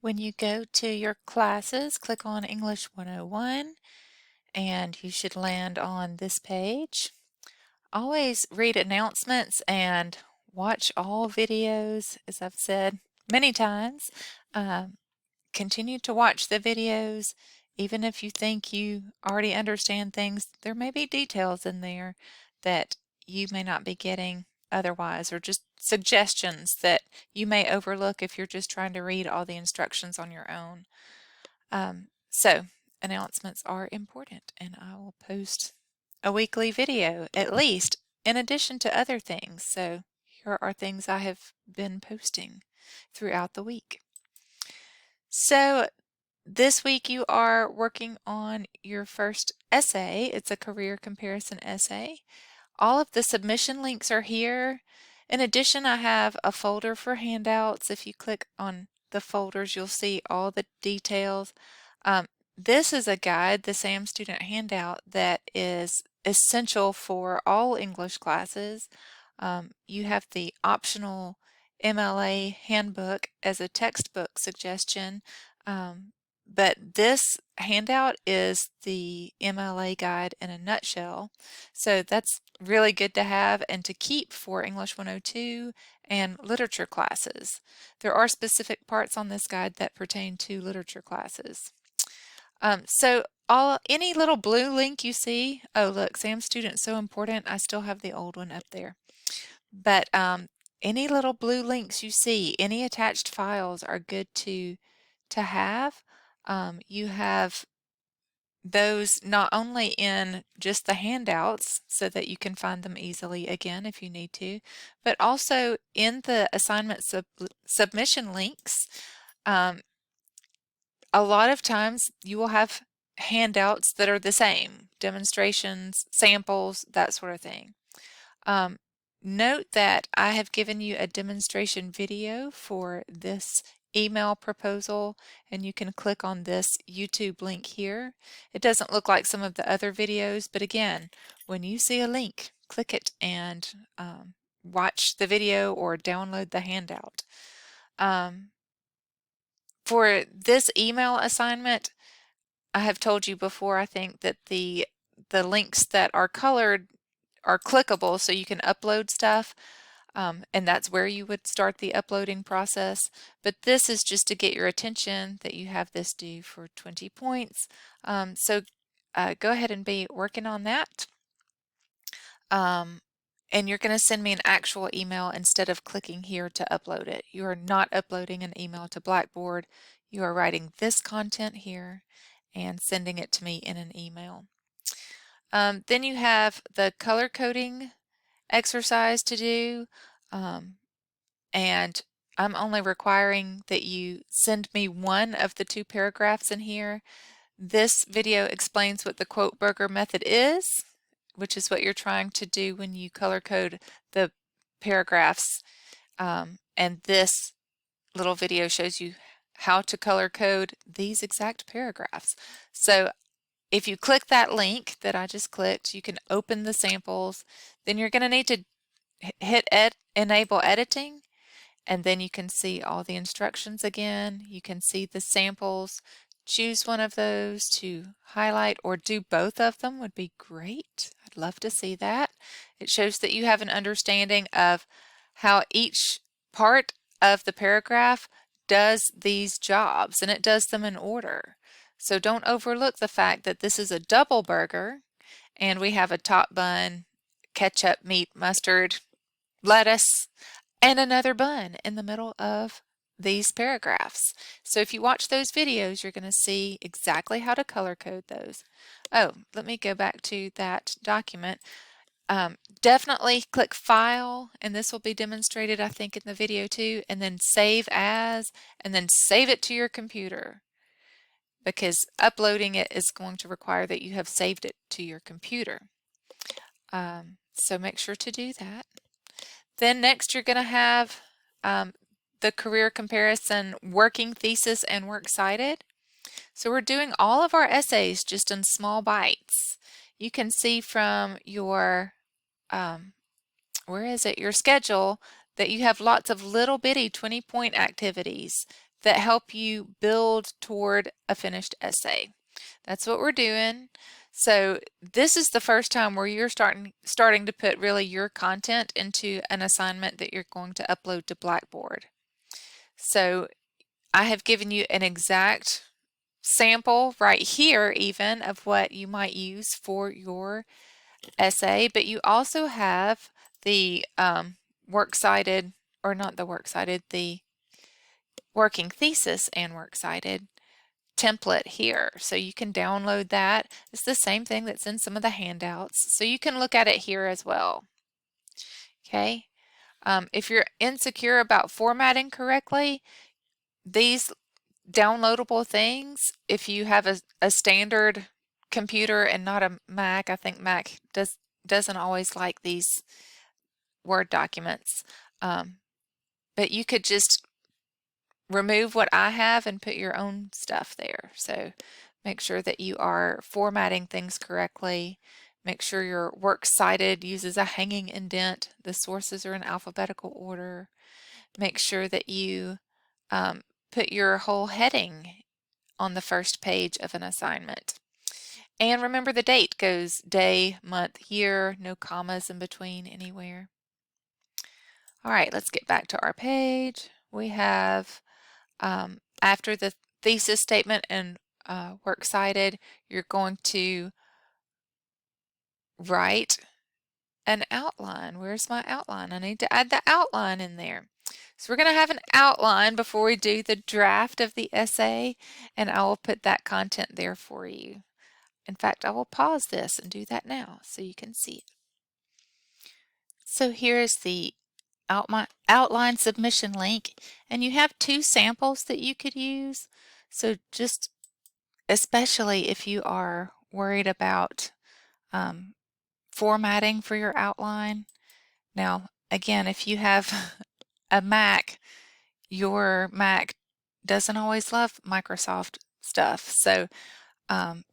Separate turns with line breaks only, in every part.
When you go to your classes, click on English 101 and you should land on this page. Always read announcements and watch all videos, as I've said many times. Continue to watch the videos. Even if you think you already understand things, there may be details in there that you may not be getting otherwise, or just suggestions that you may overlook if you're just trying to read all the instructions on your own. So announcements are important, and I will post a weekly video at least, in addition to other things. So here are things I have been posting throughout the week. So this week you are working on your first essay. It's a career comparison essay. All of the submission links are here. In addition, I have a folder for handouts. If you click on the folders, you'll see all the details. This is a guide, the SAM student handout, that is essential for all English classes. You have the optional MLA handbook as a textbook suggestion, but this handout is the MLA guide in a nutshell. So that's really good to have and to keep for English 102 and literature classes. There are specific parts on this guide that pertain to literature classes. So any little blue link you see, oh look, SAM student so important, I still have the old one up there. But any little blue links you see, any attached files are good to have. You have those not only in just the handouts so that you can find them easily again if you need to, but also in the assignment submission links. A lot of times you will have handouts that are the same, demonstrations, samples, that sort of thing. Note that I have given you a demonstration video for this email proposal, and you can click on this YouTube link here. It doesn't look like some of the other videos, but again, when you see a link, click it and watch the video or download the handout. For this email assignment, I have told you before, I think, that the links that are colored are clickable, so you can upload stuff, and that's where you would start the uploading process. But this is just to get your attention that you have this due for 20 points. So go ahead and be working on that. And you're going to send me an actual email instead of clicking here to upload it. You are not uploading an email to Blackboard. You are writing this content here and sending it to me in an email. Then you have the color coding exercise to do, and I'm only requiring that you send me one of the 2 paragraphs in here. This video explains what the quote burger method is, which is what you're trying to do when you color code the paragraphs, and this little video shows you how to color code these exact paragraphs. So if you click that link that I just clicked, you can open the samples. Then you're going to need to hit enable editing, and then you can see all the instructions again. You can see the samples. Choose one of those to highlight, or do both of them would be great. I'd love to see that. It shows that you have an understanding of how each part of the paragraph does these jobs, and it does them in order. So don't overlook the fact that this is a double burger, and we have a top bun, ketchup, meat, mustard, lettuce, and another bun in the middle of these paragraphs. So if you watch those videos, you're going to see exactly how to color code those. Oh, let me go back to that document. Definitely click File, and this will be demonstrated, I think, in the video too, and then Save As, and then save it to your computer, because uploading it is going to require that you have saved it to your computer. So make sure to do that. Then next you're going to have the career comparison working thesis and works cited. So we're doing all of our essays just in small bites. You can see from your, your schedule, that you have lots of little bitty 20-point activities that help you build toward a finished essay. That's what we're doing. So this is the first time where you're starting to put really your content into an assignment that you're going to upload to Blackboard. So I have given you an exact sample right here even of what you might use for your essay, but you also have the works cited, or not the works cited, the working thesis and works cited template here. So you can download that. It's the same thing that's in some of the handouts. So you can look at it here as well. Okay. If you're insecure about formatting correctly, these downloadable things, if you have a standard computer and not a Mac, I think Mac doesn't always like these Word documents, but you could just remove what I have and put your own stuff there. So make sure that you are formatting things correctly. Make sure your works cited uses a hanging indent. The sources are in alphabetical order. Make sure that you put your whole heading on the first page of an assignment. And remember, the date goes day, month, year, no commas in between anywhere. All right, let's get back to our page. We have, after the thesis statement and works cited, you're going to write an outline. Where's my outline? I need to add the outline in there. So we're going to have an outline before we do the draft of the essay, and I will put that content there for you. In fact, I will pause this and do that now so you can see it. So here is the outline submission link, and you have two samples that you could use. So just especially if you are worried about formatting for your outline. Now, again, if you have a Mac, your Mac doesn't always love Microsoft stuff. So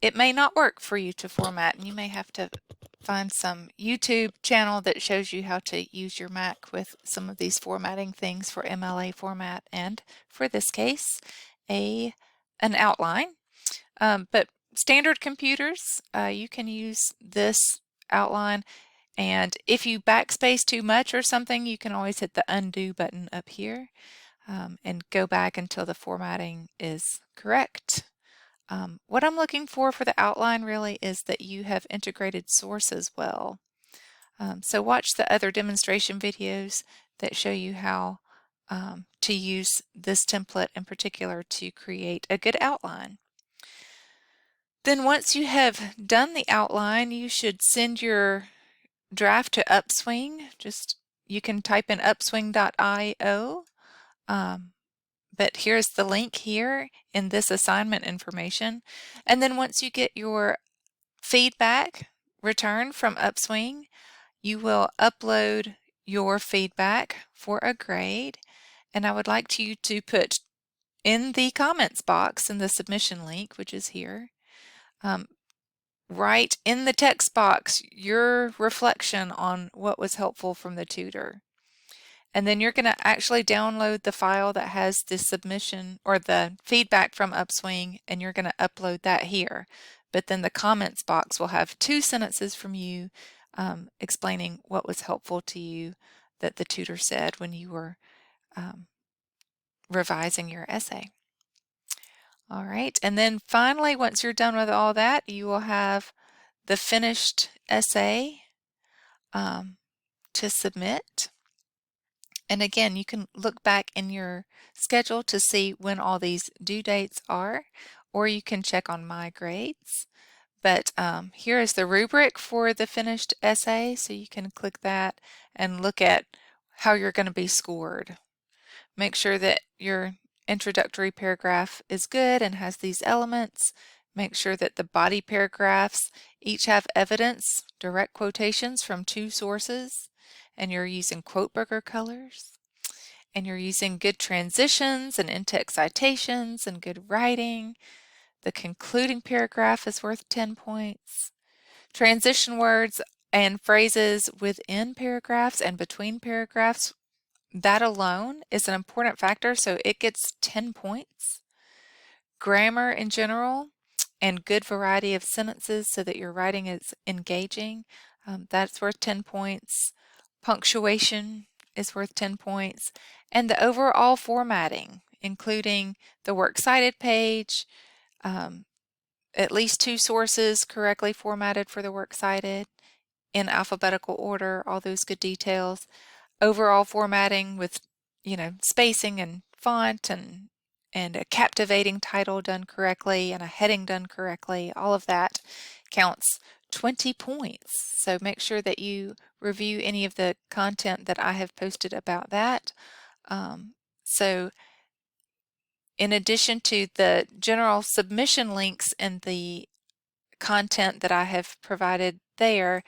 it may not work for you to format, and you may have to find some YouTube channel that shows you how to use your Mac with some of these formatting things for MLA format, and for this case, an outline. But standard computers, you can use this outline, and if you backspace too much or something, you can always hit the undo button up here and go back until the formatting is correct. What I'm looking for the outline really is that you have integrated sources well. So watch the other demonstration videos that show you how to use this template in particular to create a good outline. Then once you have done the outline, you should send your draft to Upswing. You can type in upswing.io. But here's the link here in this assignment information. And then once you get your feedback returned from Upswing, you will upload your feedback for a grade. And I would like you to put in the comments box in the submission link, which is here, write in the text box your reflection on what was helpful from the tutor. And then you're going to actually download the file that has the submission or the feedback from Upswing, and you're going to upload that here. But then the comments box will have 2 sentences from you explaining what was helpful to you that the tutor said when you were revising your essay. All right, and then finally, once you're done with all that, you will have the finished essay to submit. And again, you can look back in your schedule to see when all these due dates are, or you can check on My Grades. But here is the rubric for the finished essay, so you can click that and look at how you're going to be scored. Make sure that your introductory paragraph is good and has these elements. Make sure that the body paragraphs each have evidence, direct quotations from 2 sources, and you're using quote burger colors, and you're using good transitions and in-text citations and good writing. The concluding paragraph is worth 10 points. Transition words and phrases within paragraphs and between paragraphs that alone is an important factor, so it gets 10 points. Grammar in general and good variety of sentences so that your writing is engaging, that's worth 10 points. Punctuation is worth 10 points. And the overall formatting, including the works cited page, at least 2 sources correctly formatted for the works cited, in alphabetical order, all those good details. Overall formatting with, spacing and font and a captivating title done correctly and a heading done correctly, all of that counts 20 points. So make sure that you review any of the content that I have posted about that. So in addition to the general submission links and the content that I have provided there,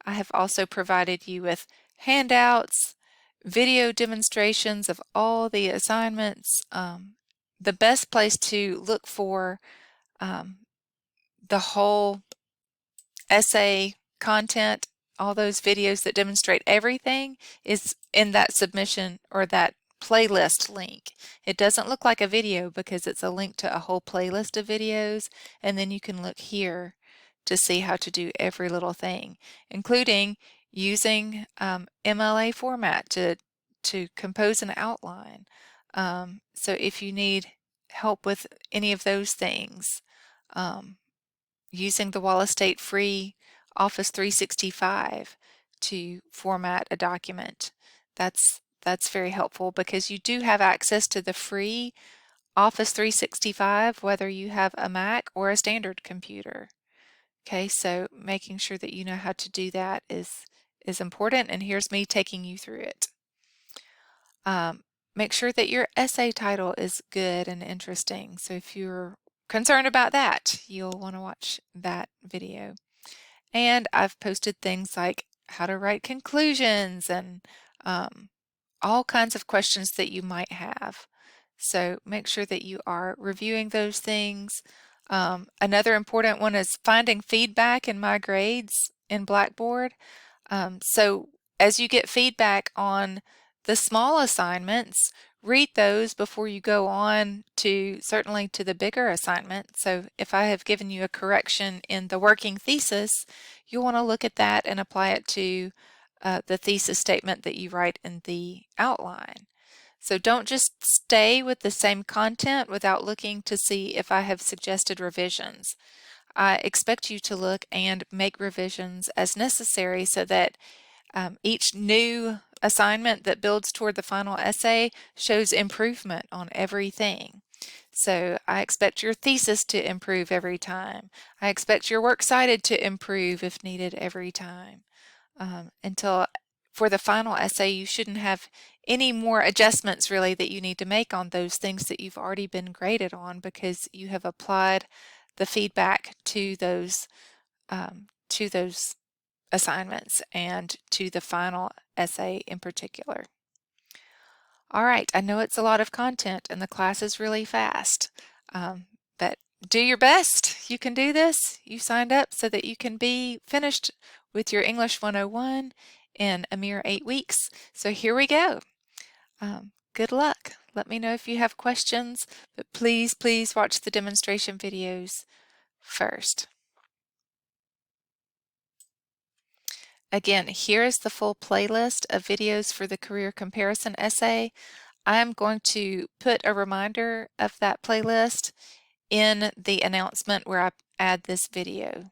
I have also provided you with handouts, video demonstrations of all the assignments. The best place to look for the whole essay content, all those videos that demonstrate everything, is in that submission or that playlist link. It doesn't look like a video because it's a link to a whole playlist of videos, and then you can look here to see how to do every little thing, including using MLA format to compose an outline. So if you need help with any of those things, using the Wallace State Free Office 365 to format a document, that's very helpful because you do have access to the free Office 365 whether you have a Mac or a standard computer. Okay, so making sure that you know how to do that is important, and here's me taking you through it. Make sure that your essay title is good and interesting. So if you're concerned about that, you'll want to watch that video. And I've posted things like how to write conclusions and all kinds of questions that you might have. So make sure that you are reviewing those things. Another important one is finding feedback in my grades in Blackboard. So as you get feedback on the small assignments, read those before you go on to certainly to the bigger assignment. So if I have given you a correction in the working thesis, you'll want to look at that and apply it to the thesis statement that you write in the outline. So don't just stay with the same content without looking to see if I have suggested revisions. I expect you to look and make revisions as necessary so that each new assignment that builds toward the final essay shows improvement on everything. So I expect your thesis to improve every time. I expect your works cited to improve if needed every time. Until for the final essay, you shouldn't have any more adjustments really that you need to make on those things that you've already been graded on because you have applied the feedback to those assignments and to the final essay in particular. All right, I know it's a lot of content and the class is really fast, but do your best. You can do this. You signed up so that you can be finished with your English 101 in a mere 8 weeks. So here we go. Good luck. Let me know if you have questions, but please watch the demonstration videos first. Again, here is the full playlist of videos for the career comparison essay. I'm going to put a reminder of that playlist in the announcement where I add this video.